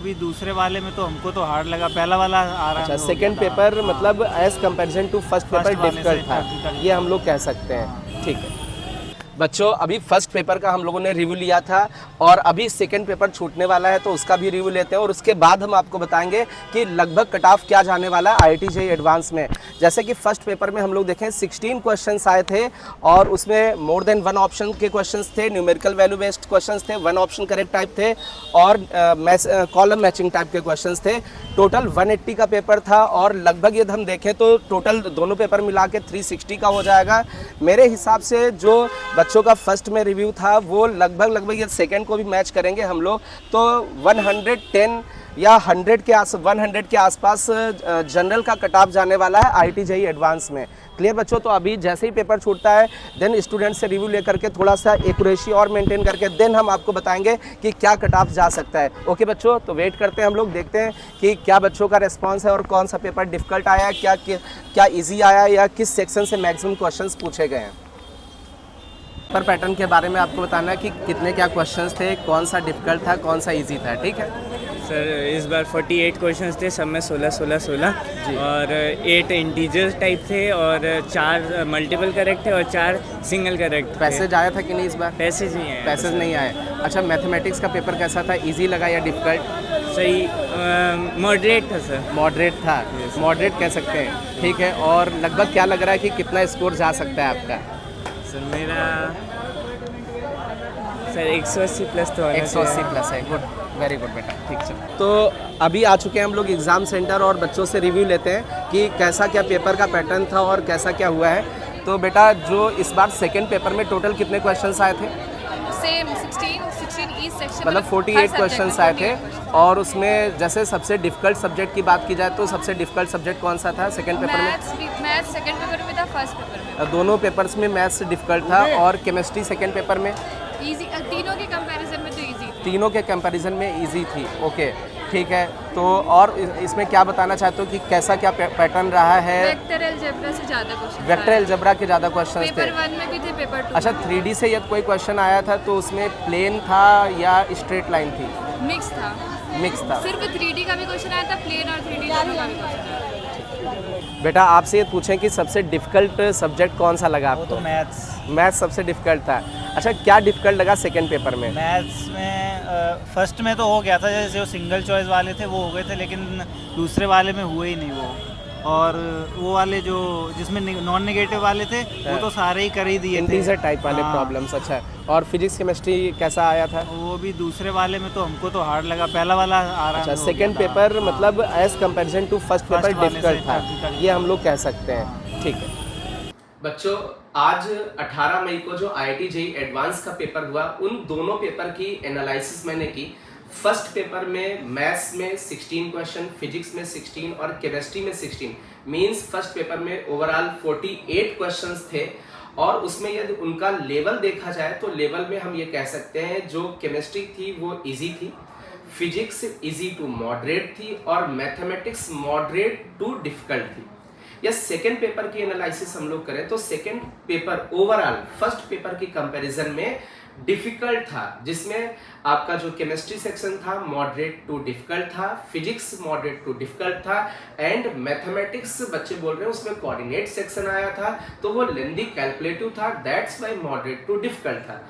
भी दूसरे वाले में तो हमको तो हार्ड लगा, पहला वाला आराम। अच्छा, सेकंड पेपर मतलब as comparison to first paper difficult था, ये हम लोग कह सकते हैं। ठीक है बच्चों, अभी फर्स्ट पेपर का हम लोगों ने रिव्यू लिया था और अभी सेकंड पेपर छूटने वाला है, तो उसका भी रिव्यू लेते हैं और उसके बाद हम आपको बताएंगे कि लगभग कट ऑफ क्या जाने वाला है IIT JEE एडवांस में। जैसे कि फर्स्ट पेपर में हम लोग देखें 16 क्वेश्चंस आए थे और उसमें मोर देन 1 ऑप्शन के क्वेश्चंस थे, न्यूमेरिकल वैल्यू बेस्ड क्वेश्चंस थे, 1 ऑप्शन करेक्ट टाइप थे और कॉलम मैचिंग टाइप के क्वेश्चंस थे। टोटल 180 का पेपर था और लगभग यदि हम देखें तो टोटल दोनों पेपर मिला के 360 का हो जाएगा। मेरे हिसाब से जो बच्चों का फर्स्ट में रिव्यू था वो लगभग ये सेकंड को भी मैच करेंगे हम लोग, तो 110 या 100 के आसपास जनरल का कट ऑफ जाने वाला है IIT JEE एडवांस में। क्लियर बच्चों? तो अभी जैसे ही पेपर छूटता है देन स्टूडेंट से रिव्यू लेकर के थोड़ा सा एक्यूरेसी और मेंटेन करके देन हम आपको बताएंगे कि क्या कट ऑफ जा सकता है। ओके बच्चों, तो वेट करते हैं हम लोग, देखते हैं कि क्या बच्चों का रिस्पांस है और कौन सा पेपर डिफिकल्ट आया, क्या ईजी आया या किस सेक्शन से मैक्सिमम क्वेश्चंस पूछे गए हैं। पेपर पैटर्न के बारे में आपको बताना है कि कितने क्या क्वेश्चंस थे, कौन सा डिफिकल्ट था, कौन सा इजी था। ठीक है सर, इस बार 48 क्वेश्चंस थे, सब में 16 और 8 इंटीजर टाइप थे और 4 मल्टीपल करेक्ट थे और 4 सिंगल करेक्ट। पैसेज आया था कि नहीं इस बार? पैसेज नहीं आए। पैसेज नहीं आए। अच्छा, मैथमेटिक्स का पेपर कैसा था, इजी लगा या डिफिकल्ट? सही मॉडरेट था सर। मॉडरेट था, मॉडरेट कह सकते हैं। ठीक है, और लगभग क्या लग रहा है कि कितना स्कोर जा सकता है आपका? सर मेरा सर 180 प्लस तो 180 प्लस है। गुड, वेरी गुड बेटा। ठीक है, तो अभी आ चुके हैं हम लोग एग्ज़ाम सेंटर और बच्चों से रिव्यू लेते हैं कि कैसा क्या पेपर का पैटर्न था और कैसा क्या हुआ है। तो बेटा, जो इस बार सेकंड पेपर में टोटल कितने क्वेश्चंस आए थे? सेम 16 ईच सेक्शन, मतलब 48 क्वेश्चंस आए थे और उसमें जैसे सबसे डिफिकल्ट सब्जेक्ट की बात की जाए तो सबसे डिफिकल्ट सब्जेक्ट कौन सा था सेकंड पेपर में? मैथ्स सेकंड पेपर में था, फर्स्ट पेपर में दोनों पेपर्स में मैथ्स डिफिकल्ट था और केमिस्ट्री सेकंड पेपर में इजी। तीनों के कंपैरिजन में तो इजी, तीनों के कंपैरिजन में इजी थी। ओके, ठीक है, तो और इसमें क्या बताना चाहते हो कि कैसा क्या पैटर्न रहा है? वेक्टर अलजेब्रा से ज़्यादा क्वेश्चन, वेक्टर अलजेब्रा के ज़्यादा क्वेश्चंस थे। पेपर 1 में भी थे, पेपर 2। अच्छा, 3D से यदि कोई क्वेश्चन आया था तो उसमें प्लेन था या स्ट्रेट लाइन थी? मिक्स था। मिक्स था। सिर्फ 3D का भी क्वेश्चन आया था, प्लेन और 3D दोनों का भी क्वेश्चन आया था। बेटा, आपसे ये पूछें कि सबसे डिफिकल्ट सब्जेक्ट कौन सा लगा आपको? तो मैथ्स। मैथ्स सबसे डिफिकल्ट था। अच्छा, क्या डिफिकल्ट लगा सेकंड पेपर में? मैथ्स में फर्स्ट में तो हो गया था, जैसे वो सिंगल चॉइस वाले थे वो हो गए थे, लेकिन दूसरे वाले में हुए ही नहीं वो। और वो वाले जो जिसमें नॉन नेगेटिव वाले थे वो तो सारे ही कर ही दिए थे, इंटीजर टाइप वाले प्रॉब्लम्स। अच्छा, और फिजिक्स केमिस्ट्री कैसा आया था? वो भी दूसरे वाले में तो हमको तो हार्ड लगा, पहला वाला आराम। अच्छा, सेकंड पेपर मतलब as comparison to first paper difficult था, ये हम लोग कह सकते हैं। ठीक है बच्चों, आज 18 मई को जो IIT JEE एडवांस का पेपर हुआ, उन दोनों पेपर की एनालिसिस मैंने की। फर्स्ट पेपर में मैथ्स में 16 क्वेश्चन, फिजिक्स में 16 और केमिस्ट्री में 16, मींस फर्स्ट पेपर में ओवरऑल 48 क्वेश्चंस थे। और उसमें यदि उनका लेवल देखा जाए तो लेवल में हम ये कह सकते हैं जो केमिस्ट्री थी वो इजी थी, फिजिक्स इजी टू मॉडरेट थी और मैथमेटिक्स मॉडरेट टू डिफिकल्ट थी। या सेकेंड पेपर की एनालिसिस हम लोग करें तो second paper overall first paper की कंपैरिजन में डिफिकल्ट था, जिसमें आपका जो केमिस्ट्री सेक्शन था मॉडरेट टू डिफिकल्ट था, फिजिक्स मॉडरेट टू डिफिकल्ट था एंड मैथमेटिक्स बच्चे बोल रहे हैं उसमें कोऑर्डिनेट सेक्शन आया था तो वो लेंदी कैलकुलेटिव था, that's why moderate to difficult था।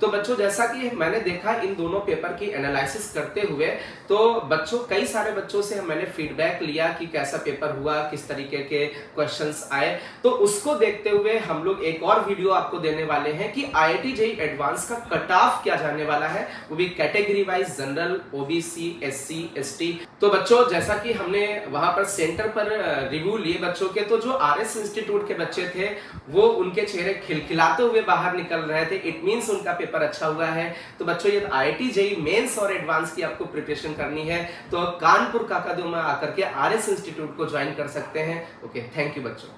तो बच्चों, जैसा कि मैंने देखा इन दोनों पेपर की एनालिसिस करते हुए, तो बच्चों कई सारे बच्चों से मैंने फीडबैक लिया कि कैसा पेपर हुआ, किस तरीके के क्वेश्चंस आए। तो उसको देखते हुए हम लोग एक और वीडियो आपको देने वाले हैं कि IIT JEE एडवांस का कट ऑफ क्या जाने वाला है, वो भी category wise, general, OBC, SC, ST। तो बच्चों, जैसा कि हमने वहां पर सेंटर पर रिव्यू लिए बच्चों के, तो जो RS इंस्टीट्यूट के बच्चे थे वो उनके चेहरे खिलखिलाते हुए बाहर निकल रहे थे, इट मीन्स उनका पेपर अच्छा हुआ है। तो बच्चों, ये IIT JEE मेंस और एडवांस की आपको प्रिपरेशन करनी है तो कानपुर काकादो में आकर के RS इंस्टीट्यूट को ज्वाइन कर सकते हैं। ओके, थैंक यू बच्चों।